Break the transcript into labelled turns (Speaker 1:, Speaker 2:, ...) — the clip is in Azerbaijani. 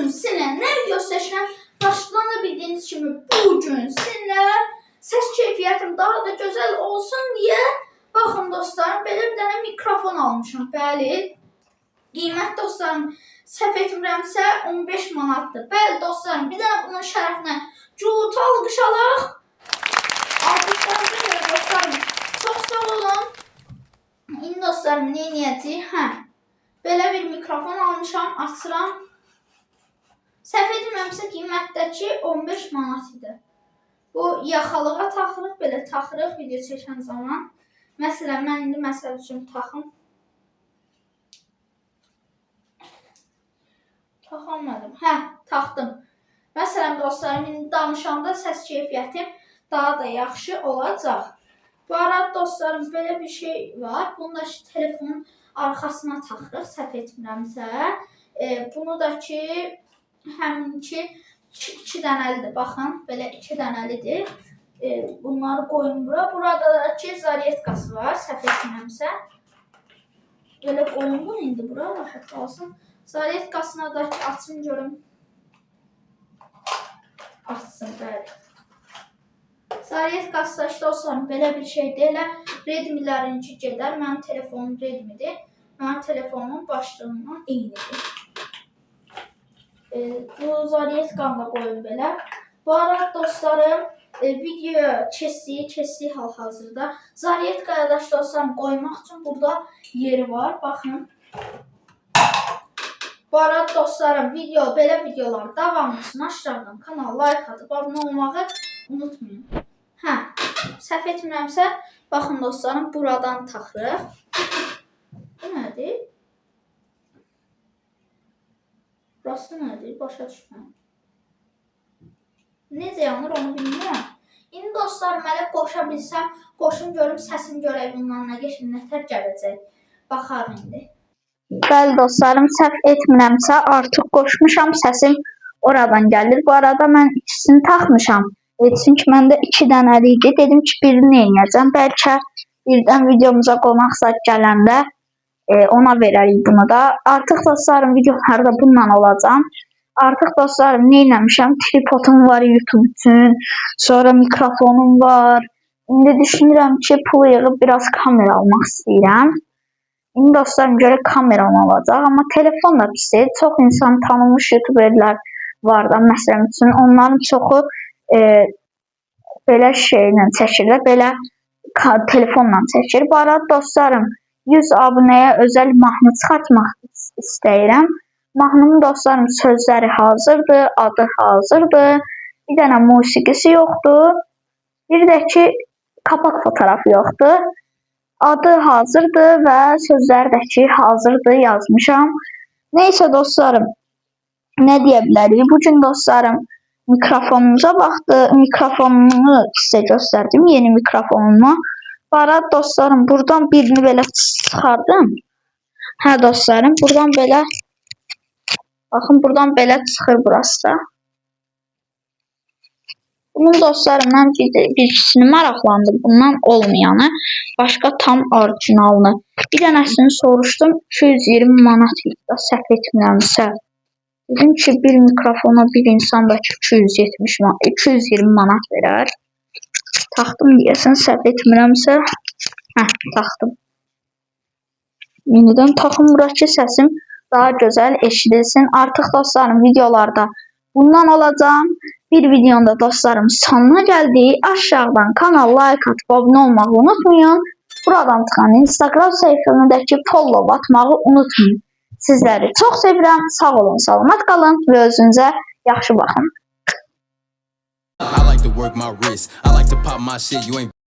Speaker 1: gün sizinlə göstərişinə başlana bildiğiniz kimi bugün sizinlə ses keyfiyyətim daha da güzel olsun diye bakın dostlarım belə bir dənə mikrofon almışım. Bəli. Qiymət dostlarım səhv etmirəmsə 15 manatdır. Bəli dostlarım bir dənə bunun şərəfinə gürültü alqışalaq. Alqışlarınıza görə dostlarım çox sağ olun. İndi dostlarım nə edəcəyik? Belə bir mikrofon almışam, açıram. Səhv etmirəmsə qiymətdəki 15 manat idi. Bu yaxalığa taxırıq, belə taxırıq video çəkən zaman. Məsələn, mən indi məsəl üçün taxım. Taxamadım. Taxdım. Məsələn, dostlarım, indi danışanda səs keyfiyyətim daha da yaxşı olacaq. Bu arada dostlarım, belə bir şey var. Bunu da telefonun arxasına taxırıq, səhv etmirəmsə. Bunu da ki, həminki 2 dənəlidir. Baxın, belə 2 dənəlidir. Bunları qoyun bura. Burada da ki, zaryetkası var, səhv etmirəmsə. Belə qoyun bunu indi bura, rahat qalsın. Zaryetkasına da ki, açın görüm. Açsın, bəli. Zaryetkası da ki, dostlarım, belə bir şey deyil. Redmilərinki gedər. Mənim telefonum Redmidir. Mənim telefonumun başlığından eynidir. Bu zaryetkanı da qoyun belə. Bu arada dostlarım, video keçdiyi hal-hazırda. Zaryetkaya da dostlarım qoymaq üçün burada yeri var. Baxın. Bu arada dostlarım, belə videolar davamlı üçün aşağıdan kanala like atıb abunə olmağı unutmayın. Səhv etmirəmsə, baxın dostlarım, buradan taxırıq. Bu nədir? Burası nədir? Başa düşməm. Necə yanır onu bilmirəm. İndi dostlarım, hələ qoşa bilsəm, qoşun görüm, səsim görək bundan nə geçin, nətər gələcək. Baxarım indi. Bəli dostlarım, səhv etmirəmsə, artıq qoşmuşam, səsim oradan gəlir. Bu arada mən ikisini taxmışam. Çünki məndə 2 dənəli idi. Dedim ki, birini eləyəcəm. Bəlkə birdən videomuza qonaq zat gələndə ona verərik bunu da. Artıq dostlarım, videolarda bununla olacam. Artıq dostlarım, nə eləmişəm? Tripodum var YouTube üçün. Sonra mikrofonum var. İndi düşünürəm ki, pul yığıb biraz kamera almaq istəyirəm. İndi dostlarım, görə kameram olacaq. Amma telefon da pisdir. Çox insan tanınmış YouTuberlər var da, məsələn üçün. Onların çoxu belə şeylə çəkirlər, belə telefonla çəkir. Bu arada dostlarım, 100 abunəyə özəl mahnı çıxartmaq istəyirəm. Mahnımın dostlarım sözləri hazırdır, adı hazırdır. Bir dənə musiqisi yoxdur. Bir də ki, kapak fotoğrafı yoxdur. Adı hazırdır və sözləri də ki, hazırdır yazmışam. Neysə dostlarım, nə deyə bilərik? Bugün dostlarım, mikrofonumuza baxdı. Mikrofonumu sizə göstərdim, yeni mikrofonumu. Bu arada dostlarım, buradan birini belə çıxardım. Dostlarım, buradan belə, baxın, buradan belə çıxır burası da. Bunun dostlarım, mən birisini maraqlandım, bundan olmayanı, başqa tam orijinalını. Bir dənəsini soruşdum, 220 manat idi da, səhv etmirəmsə. Dedim ki, bir mikrofona bir insan da 220 manat verər. Taxdım deyəsən, səhv etmirəmsə. Taxdım. Yenidən taxım bura ki, səsim daha gözəl eşidilsin. Artıq dostlarım, videolarda bundan olacağım. Bir videonda dostlarım sonuna gəldik. Aşağıdan kanal like atıb abunə olmağı unutmayın. Buradan çıxan Instagram səhifəmdəki follow atmağı unutmayın. Sizləri çox sevirəm. Sağ olun, salamat qalın və özünüzə yaxşı baxın.